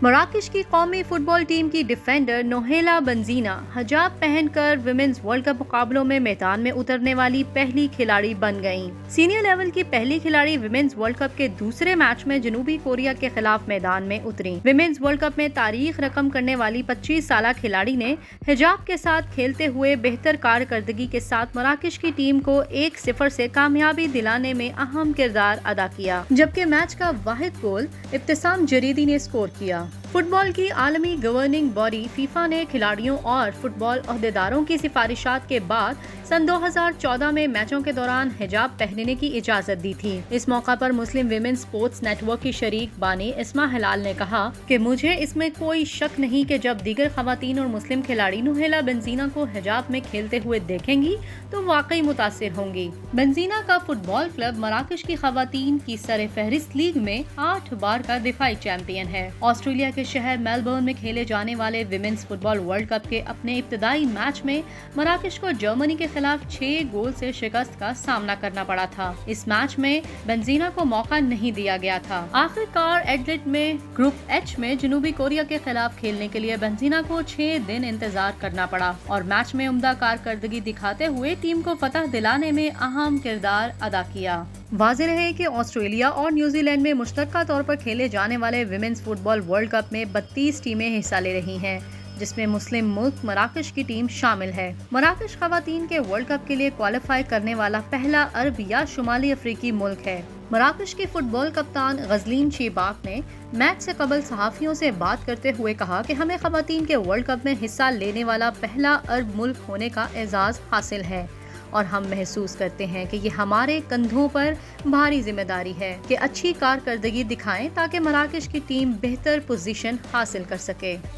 मराकश की कौमी football team की डिफेंडर नोहेला बंजीना हिजाब पहनकर विमेंस वर्ल्ड कप मुकाबलों में मैदान में उतरने वाली पहली खिलाड़ी बन गईं। सीनियर लेवल की पहली खिलाड़ी विमेंस वर्ल्ड कप के दूसरे मैच में जनूबी कोरिया के खिलाफ मैदान में उतरी। विमेंस वर्ल्ड कप में तारीख रकम करने वाली 25 साल खिलाड़ी ने हिजाब के साथ खेलते हुए बेहतर कारकर्दगी के साथ मराकश की टीम को 1-0 से कामयाबी दिलाने में अहम किरदार अदा किया, जबकि मैच का वाहिद गोल इब्तिसाम जरीदी ने स्कोर किया। फुटबॉल की आलमी गवर्निंग बॉडी फीफा ने खिलाड़ियों और फुटबॉल अहदेदारों की सिफारिशात के बाद सन 2014 में मैचों के दौरान हिजाब पहनने की इजाजत दी थी। इस मौका पर मुस्लिम विमेन स्पोर्ट्स नेटवर्क की शरीक बानी इस्मा हिलाल ने कहा कि मुझे इसमें कोई शक नहीं कि जब दीगर खवातीन और मुस्लिम खिलाड़ी नोहेला बेंजीना को हिजाब में खेलते हुए देखेंगी तो वाकई मुतासिर होंगी। बेंजीना का फुटबॉल क्लब मराकश की खवातीन की सरे फहरिस्त लीग में 8 बार का दिफाई चैंपियन है। ऑस्ट्रेलिया के शहर मेलबर्न में खेले जाने वाले विमेंस फुटबॉल वर्ल्ड कप के अपने इब्तदाई मैच में मराकश को जर्मनी के खिलाफ 6 गोल से शिकस्त का सामना करना पड़ा था। इस मैच में बेंजीना को मौका नहीं दिया गया था। आखिरकार एडिलेड में ग्रुप एच में जनूबी कोरिया के खिलाफ खेलने के लिए बेंजीना को 6 दिन इंतजार करना पड़ा और मैच में उम्दा कारकर्दगी दिखाते हुए टीम को फतह दिलाने में अहम किरदार अदा किया। वाज़ेह है कि ऑस्ट्रेलिया और न्यूजीलैंड में मुश्तरका तौर पर खेले जाने वाले विमेंस फुटबॉल वर्ल्ड कप में 32 टीमें हिस्सा ले रही हैं, जिसमें मुस्लिम मुल्क मराकश की टीम शामिल है। मराकश खवातीन के वर्ल्ड कप के लिए क्वालिफाई करने वाला पहला अरब या शुमाली अफ्रीकी मुल्क है। मराकश की फुटबॉल कप्तान गजलीन शेबाक ने मैच से कबल सहाफियों से बात करते हुए कहा कि हमें खवातीन के वर्ल्ड कप में हिस्सा लेने वाला पहला अरब मुल्क होने का एजाज़ हासिल है और हम महसूस करते हैं कि ये हमारे कंधों पर भारी जिम्मेदारी है कि अच्छी कारकर्दगी दिखाएं ताकि मराकश की टीम बेहतर पोजीशन हासिल कर सके।